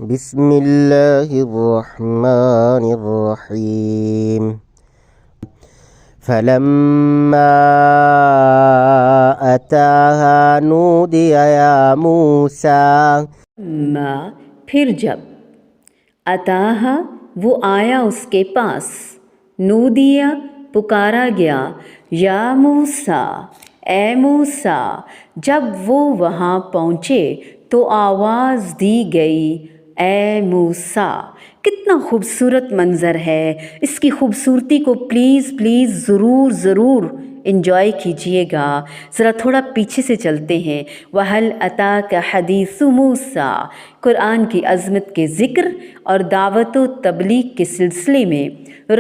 بسم اللہ الرحمن الرحیم فلما أتاها نودي يا موسى پھر جب اتاہا وہ آیا اس کے پاس، نودیا پکارا گیا، یا موسیٰ اے موسیٰ، جب وہ وہاں پہنچے تو آواز دی گئی اے موسیٰ۔ کتنا خوبصورت منظر ہے، اس کی خوبصورتی کو پلیز ضرور انجوائے کیجئے گا۔ ذرا تھوڑا پیچھے سے چلتے ہیں۔ وَهَلْ أَتَاكَ حَدِيثُ مُوسَىٰ، قرآن کی عظمت کے ذکر اور دعوت و تبلیغ کے سلسلے میں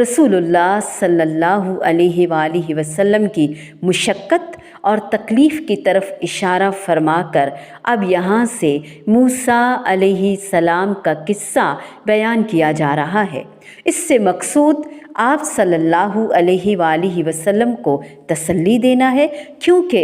رسول اللہ صلی اللہ علیہ وآلہ وسلم کی مشقت اور تکلیف کی طرف اشارہ فرما کر اب یہاں سے موسیٰ علیہ السلام کا قصہ بیان کیا جا رہا ہے۔ اس سے مقصود آپ صلی اللہ علیہ وآلہ وسلم کو تسلی دینا ہے، کیونکہ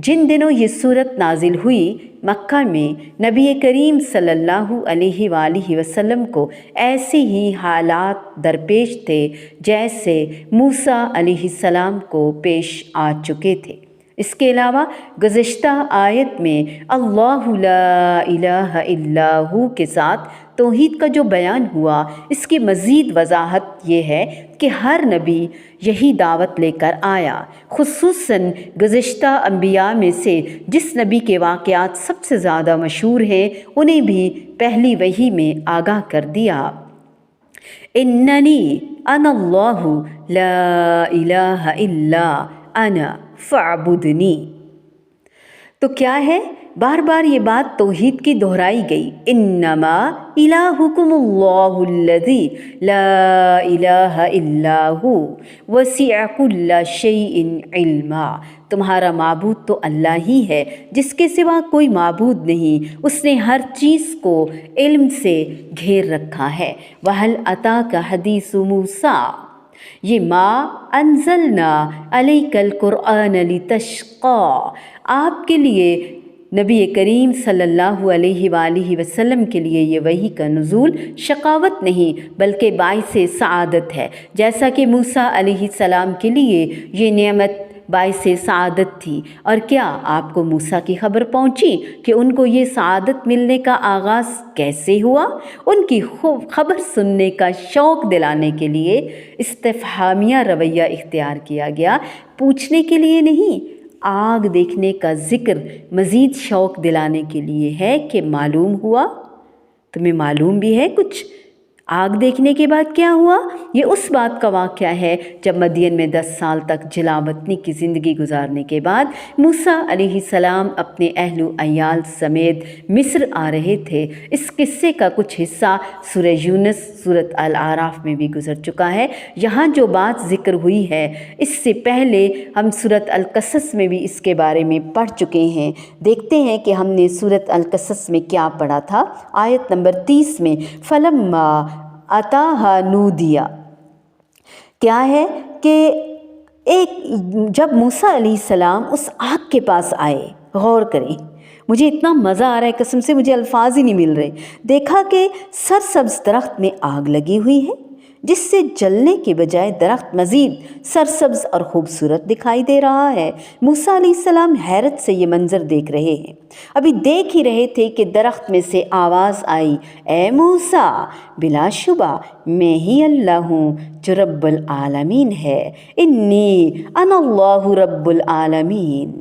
جن دنوں یہ صورت نازل ہوئی مکہ میں نبی کریم صلی اللہ علیہ وآلہ وسلم کو ایسے ہی حالات درپیش تھے جیسے موسیٰ علیہ السلام کو پیش آ چکے تھے۔ اس کے علاوہ گزشتہ آیت میں اللہ لا الہ الا ہو کے ساتھ توحید کا جو بیان ہوا، اس کی مزید وضاحت یہ ہے کہ ہر نبی یہی دعوت لے کر آیا۔ خصوصاً گزشتہ انبیاء میں سے جس نبی کے واقعات سب سے زیادہ مشہور ہیں، انہیں بھی پہلی وحی میں آگاہ کر دیا۔ اننی انا اللہ لا الہ الا انا فاعبدنی۔ تو کیا ہے؟ بار بار یہ بات توحید کی دہرائی گئی۔ انما الہکم اللہ الذی لا الہ الا ہو وسع کل شیء علما۔ تمہارا معبود تو اللہ ہی ہے، جس کے سوا کوئی معبود نہیں، اس نے ہر چیز کو علم سے گھیر رکھا ہے۔ وَهَلْ أَتَاكَ حَدِيثُ مُوسَىٰ، یہ ما انزلنا علیک القرآن لتشقی، آپ کے لیے نبی کریم صلی اللہ علیہ وآلہ وسلم کے لیے یہ وحی کا نزول شقاوت نہیں بلکہ باعث سعادت ہے، جیسا کہ موسیٰ علیہ السلام کے لیے یہ نعمت باعث سعادت تھی۔ اور کیا آپ کو موسیٰ کی خبر پہنچی کہ ان کو یہ سعادت ملنے کا آغاز کیسے ہوا؟ ان کی خبر سننے کا شوق دلانے کے لیے استفہامیہ رویہ اختیار کیا گیا، پوچھنے کے لیے نہیں۔ آگ دیکھنے کا ذکر مزید شوق دلانے کے لیے ہے کہ معلوم ہوا؟ تمہیں معلوم بھی ہے کچھ؟ آگ دیکھنے کے بعد کیا ہوا؟ یہ اس بات کا واقعہ ہے جب مدین میں 10 سال تک جلا وطنی کی زندگی گزارنے کے بعد موسیٰ علیہ السلام اپنے اہل و عیال سمیت مصر آ رہے تھے۔ اس قصے کا کچھ حصہ سورہ یونس، سورۃ الاعراف میں بھی گزر چکا ہے۔ یہاں جو بات ذکر ہوئی ہے اس سے پہلے ہم سورۃ القصص میں بھی اس کے بارے میں پڑھ چکے ہیں۔ دیکھتے ہیں کہ ہم نے سورۃ القصص میں کیا پڑھا تھا۔ آیت نمبر 30 میں فلما اتاہا نودیا، کیا ہے کہ جب موسیٰ علیہ السلام اس آگ کے پاس آئے، غور کریں، مجھے اتنا مزہ آ رہا ہے، قسم سے مجھے الفاظ ہی نہیں مل رہے۔ دیکھا کہ سرسبز درخت میں آگ لگی ہوئی ہے، جس سے جلنے کے بجائے درخت مزید سرسبز اور خوبصورت دکھائی دے رہا ہے۔ موسیٰ علیہ السلام حیرت سے یہ منظر دیکھ رہے ہیں۔ ابھی دیکھ ہی رہے تھے کہ درخت میں سے آواز آئی، اے موسیٰ، بلا شبہ میں ہی اللہ ہوں جو رب العالمین ہے۔ انی انا اللہ رب العالمین،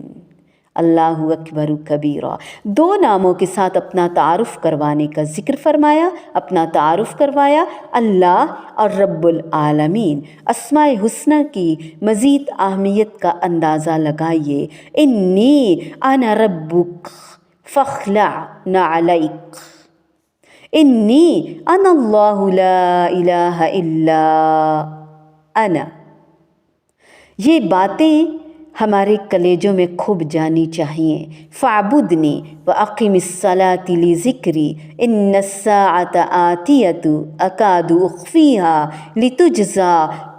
اللہ اکبر کبیرہ۔ 2 ناموں کے ساتھ اپنا تعارف کروانے کا ذکر فرمایا، اپنا تعارف کروایا، اللہ اور رب العالمین۔ اسماء حسنہ کی مزید اہمیت کا اندازہ لگائیے۔ انی انا ربک فاخلع نعلیک، انی انا اللہ لا الہ الا انا۔ یہ باتیں ہمارے کلیجوں میں خوب جانی چاہیے۔ فاعبدنی واقم الصلاۃ لذکری ان الساعۃ آتیۃ اکاد اخفیہا لتجزی